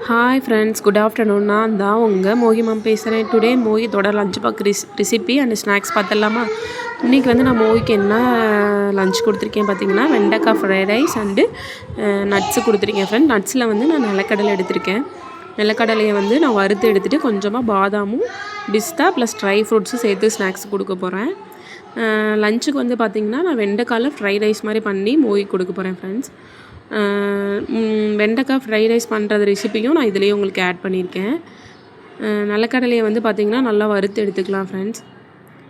Hi friends, good afternoon. நான் தான் உங்கள் மோகி மேம் பேசுகிறேன். டுடே மோகித்தோட lunch box recipe and snacks பார்த்துடலாமா? இன்றைக்கி வந்து நான் மோகிக்கு என்ன லஞ்ச் கொடுத்துருக்கேன் பார்த்தீங்கன்னா, வெண்டைக்காய் ஃப்ரைட் ரைஸ் அண்டு நட்ஸு கொடுத்துருக்கேன் ஃப்ரெண்ட். நட்ஸில் வந்து நான் நிலக்கடலை எடுத்திருக்கேன். நிலக்கடலையை வந்து நான் வறுத்து எடுத்துகிட்டு கொஞ்சமாக பாதாமும் பிஸ்தா ப்ளஸ் ட்ரை ஃப்ரூட்ஸும் சேர்த்து ஸ்நாக்ஸ் கொடுக்க போகிறேன். லஞ்சுக்கு வந்து பார்த்திங்கன்னா நான் வெண்டைக்காயில் ஃப்ரைட் ரைஸ் மாதிரி பண்ணி மோகி கொடுக்க போகிறேன் ஃப்ரெண்ட்ஸ். வெண்டைக்காய் ஃப்ரைட் ரைஸ் பண்ணுறது ரெசிப்பியும் நான் இதிலேயே உங்களுக்கு ஆட் பண்ணியிருக்கேன். நிலக்கடலையை வந்து பார்த்திங்கன்னா நல்லா வறுத்து எடுத்துக்கலாம் ஃப்ரெண்ட்ஸ்.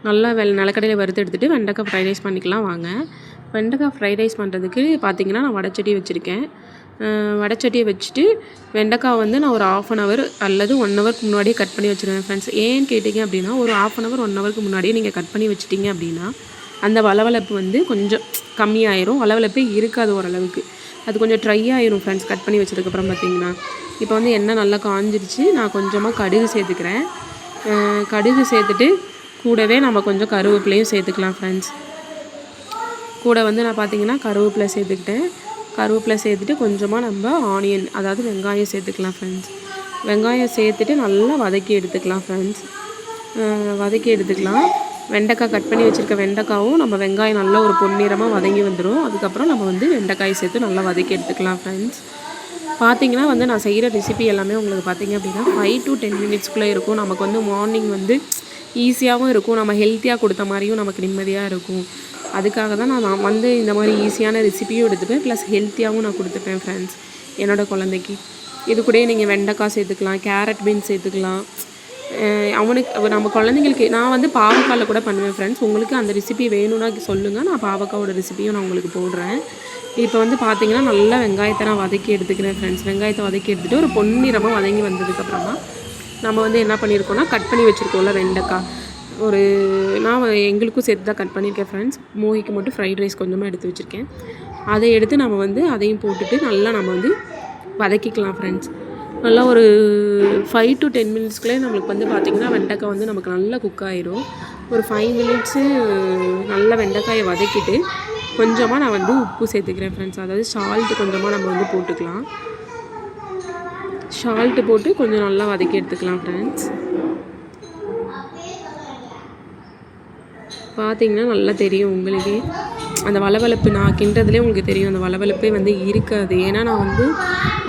நல்லா நிலக்கடலையை வறுத்து எடுத்துகிட்டு வெண்டைக்காய் ஃப்ரைட் ரைஸ் பண்ணிக்கலாம் வாங்க. வெண்டைக்காய் ஃப்ரைட் ரைஸ் பண்ணுறதுக்கு பார்த்திங்கன்னா நான் வடைச்சட்டி வச்சுருக்கேன். வடைச்சட்டியை வச்சுட்டு வெண்டைக்காய் வந்து நான் ஒரு 1/2 hour அல்லது 1 hourக்கு முன்னாடியே கட் பண்ணி வச்சுருவேன் ஃப்ரெண்ட்ஸ். ஏன்னு கேட்டிங்க அப்படின்னா, ஒரு 1/2 hour 1 hourக்கு முன்னாடியே நீங்கள் கட் பண்ணி வச்சிட்டிங்க அப்படின்னா அந்த வளவளப்பு வந்து கொஞ்சம் கம்மியாயிரும். வளவளப்பே இருக்காது ஓரளவுக்கு. அது கொஞ்சம் ட்ரை ஆயிரும் ஃப்ரெண்ட்ஸ் கட் பண்ணி வச்சதுக்கப்புறம் பார்த்திங்கன்னா. இப்போ வந்து எண்ணெய் நல்லா காஞ்சிருச்சு. நான் கொஞ்சமாக கடுகு சேர்த்துக்கிறேன். கடுகு சேர்த்துட்டு கூடவே நம்ம கொஞ்சம் கருவேப்பிலையும் சேர்த்துக்கலாம் ஃப்ரெண்ட்ஸ். கூட வந்து நான் பார்த்திங்கன்னா கருவேப்பிலை சேர்த்துக்கிட்டேன். கருவேப்பிலை சேர்த்துட்டு கொஞ்சமாக நம்ம ஆனியன், அதாவது வெங்காயம் சேர்த்துக்கலாம் ஃப்ரெண்ட்ஸ். வெங்காயம் சேர்த்துட்டு நல்லா வதக்கி எடுத்துக்கலாம் ஃப்ரெண்ட்ஸ். வதக்கி எடுத்துக்கலாம். வெண்டைக்காய் கட் பண்ணி வச்சுருக்க வெண்டைக்காவும் நம்ம வெங்காயம் நல்லா ஒரு பொன்னிறமாக வதங்கி வந்துடும். அதுக்கப்புறம் நம்ம வந்து வெண்டைக்காயை சேர்த்து நல்லா வதக்கி எடுத்துக்கலாம் ஃப்ரெண்ட்ஸ். பார்த்திங்கன்னா வந்து நான் செய்கிற ரெசிபி எல்லாமே உங்களுக்கு பார்த்திங்க அப்படின்னா 5 to 10 minutesக்குள்ளே இருக்கும். நமக்கு வந்து மார்னிங் வந்து ஈஸியாகவும் இருக்கும். நம்ம ஹெல்த்தியாக கொடுத்த மாதிரியும் நமக்கு நிம்மதியாக இருக்கும். அதுக்காக தான் நான் வந்து இந்த மாதிரி ஈஸியான ரெசிபியும் எடுத்துப்பேன், ப்ளஸ் ஹெல்த்தியாகவும் நான் கொடுத்துப்பேன் ஃப்ரெண்ட்ஸ் என்னோடய குழந்தைக்கு. இது கூட நீங்கள் வெண்டைக்காய் சேர்த்துக்கலாம், கேரட் பீன்ஸ் சேர்த்துக்கலாம். அவனுக்கு நம்ம குழந்தைங்களுக்கு நான் வந்து பாவக்காயில் கூட பண்ணுவேன் ஃப்ரெண்ட்ஸ். உங்களுக்கு அந்த ரெசிபி வேணும்னா சொல்லுங்கள், நான் பாவக்காயோட ரெசிபியும் நான் உங்களுக்கு போடுறேன். இப்போ வந்து பார்த்திங்கன்னா நல்லா வெங்காயத்தை நான் வதக்கி எடுத்துக்கிறேன் ஃப்ரெண்ட்ஸ். வெங்காயத்தை வதக்கி எடுத்துகிட்டு ஒரு பொன்னிறமாக வதங்கி வந்ததுக்கப்புறமா நம்ம வந்து என்ன பண்ணியிருக்கோன்னா, கட் பண்ணி வச்சுருக்கோம்ல வெண்டைக்காய், ஒரு நான் எங்களுக்கும் சேர்த்து தான் கட் பண்ணியிருக்கேன் ஃப்ரெண்ட்ஸ். மோகிக்கு மட்டும் ஃப்ரைட் ரைஸ் கொஞ்சமாக எடுத்து வச்சுருக்கேன். அதை எடுத்து நம்ம வந்து அதையும் போட்டுட்டு நல்லா நம்ம வந்து வதக்கிக்கலாம் ஃப்ரெண்ட்ஸ். நல்லா ஒரு 5 to 10 minutesக்குள்ளே நம்மளுக்கு வந்து பார்த்திங்கன்னா வெண்டைக்காய் வந்து நமக்கு நல்லா குக் ஆகிடும். ஒரு 5 minutes நல்லா வெண்டைக்காயை வதக்கிட்டு கொஞ்சமாக நான் வந்து உப்பு சேர்த்துக்கிறேன் ஃப்ரெண்ட்ஸ். அதாவது சால்ட்டு கொஞ்சமாக நம்ம வந்து போட்டுக்கலாம். சால்ட்டு போட்டு கொஞ்சம் நல்லா வதக்கி எடுத்துக்கலாம் ஃப்ரெண்ட்ஸ். பார்த்திங்கன்னா நல்லா தெரியும் உங்களுக்கே அந்த வளவளப்பு, நான் கிண்டுறதுலேயே உங்களுக்கு தெரியும் அந்த வளவளப்பே வந்து இருக்காது. ஏன்னா நான் வந்து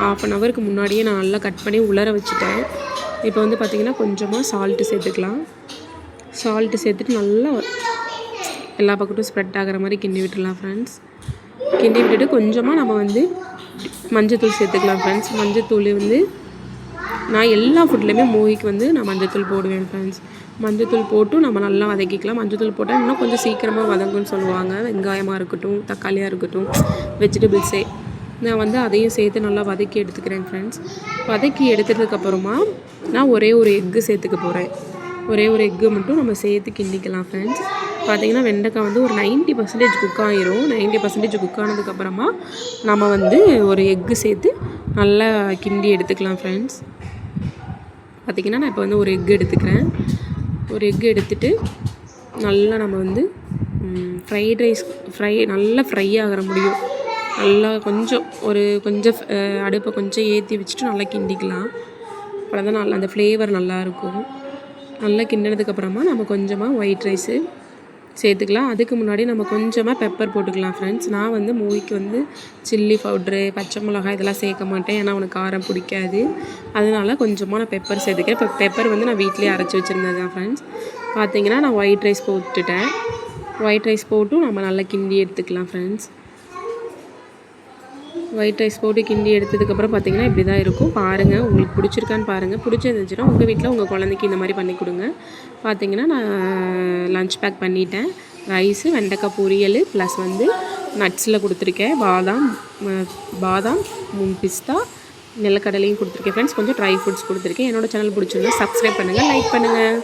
1/2 hourக்கு முன்னாடியே நான் நல்லா கட் பண்ணி உலர வச்சுட்டேன். இப்போ வந்து பார்த்திங்கன்னா கொஞ்சமாக சால்ட்டு சேர்த்துக்கலாம். சால்ட்டு சேர்த்துட்டு நல்லா எல்லா பக்கட்டும் ஸ்ப்ரெட் ஆகிற மாதிரி கிண்டி விட்டுடலாம் ஃப்ரெண்ட்ஸ். கிண்டி விட்டுட்டு கொஞ்சமாக நம்ம வந்து மஞ்சத்தூள் சேர்த்துக்கலாம் ஃப்ரெண்ட்ஸ். மஞ்சத்தூள் வந்து நான் எல்லா ஃபுட்லேயுமே மோகிக்கு வந்து நான் மஞ்சத்தூள் போடுவேன் ஃப்ரெண்ட்ஸ். மஞ்சத்தூள் போட்டு நம்ம நல்லா வதக்கிக்கலாம். மஞ்சத்தூள் போட்டால் இன்னும் கொஞ்சம் சீக்கிரமாக வதங்குன்னு சொல்லுவாங்க. வெங்காயமாக இருக்கட்டும், தக்காளியாக இருக்கட்டும், வெஜிடபிள்ஸே நான் வந்து அதையும் சேர்த்து நல்லா வதக்கி எடுத்துக்கிறேன் ஃப்ரெண்ட்ஸ். வதக்கி எடுத்ததுக்கப்புறமா நான் ஒரே ஒரு எக்கு சேர்த்துக்க போகிறேன். ஒரே ஒரு எக்கு மட்டும் நம்ம சேர்த்து கிண்டிக்கலாம் ஃப்ரெண்ட்ஸ். பார்த்திங்கன்னா வெண்டைக்காய் வந்து ஒரு 90% குக் ஆகிரும். 90% குக் ஆனதுக்கப்புறமா நம்ம வந்து ஒரு எக்கு சேர்த்து நல்லா கிண்டி எடுத்துக்கலாம் ஃப்ரெண்ட்ஸ். பார்த்திங்கன்னா நான் இப்போ வந்து ஒரு எக்கு எடுத்துக்கிறேன். ஒரு எக்கு எடுத்துகிட்டு நல்லா நம்ம வந்து ஃப்ரைட் ரைஸ் நல்லா ஃப்ரை ஆகிற முடியும். நல்லா கொஞ்சம் அடுப்பை கொஞ்சம் ஏற்றி வச்சுட்டு நல்லா கிண்டிக்கலாம். அப்புறம் தான் நல்லா அந்த ஃப்ளேவர் நல்லாயிருக்கும். நல்லா கிண்டினதுக்கப்புறமா நம்ம கொஞ்சமாக ஒயிட் ரைஸு சேர்த்துக்கலாம். அதுக்கு முன்னாடி நம்ம கொஞ்சமாக பெப்பர் போட்டுக்கலாம் ஃப்ரெண்ட்ஸ். நான் வந்து மோகிக்கு வந்து சில்லி பவுட்ரு, பச்சை மிளகாய் இதெல்லாம் சேர்க்க மாட்டேன். ஏன்னா அவனுக்கு காரம் பிடிக்காது. அதனால் கொஞ்சமாக நான் பெப்பர் சேர்த்துக்கிறேன். இப்போ பெப்பர் வந்து நான் வீட்டிலே அரைச்சி வச்சுருந்தது தான் ஃப்ரெண்ட்ஸ். பார்த்திங்கன்னா நான் ஒயிட் ரைஸ் போட்டுட்டேன். ஒயிட் ரைஸ் போட்டும் நம்ம நல்லா கிண்டி எடுத்துக்கலாம் ஃப்ரெண்ட்ஸ். ஒயிட் ரைஸ் போட்டு கிண்டி எடுத்ததுக்கப்புறம் பார்த்திங்கன்னா இப்படி தான் இருக்கும். பாருங்கள், உங்களுக்கு பிடிச்சிருக்கான்னு பாருங்கள். பிடிச்சிருந்துச்சுன்னா உங்கள் வீட்டில் உங்கள் குழந்தைக்கு இந்த மாதிரி பண்ணி கொடுங்க. பார்த்திங்கன்னா நான் லன்ச் பேக் பண்ணிட்டேன். ரைஸு, வெண்டைக்காய் பொரியல் ப்ளஸ் வந்து நட்ஸில் கொடுத்துருக்கேன். பாதாம், பிஸ்தா, நிலக்கடலையும் கொடுத்துருக்கேன் ஃப்ரெண்ட்ஸ். கொஞ்சம் ட்ரை ஃப்ரூட்ஸ் கொடுத்துருக்கேன். என்னோடய சேனல் பிடிச்சிருந்தா சப்ஸ்கிரைப் பண்ணுங்கள், லைக் பண்ணுங்கள்.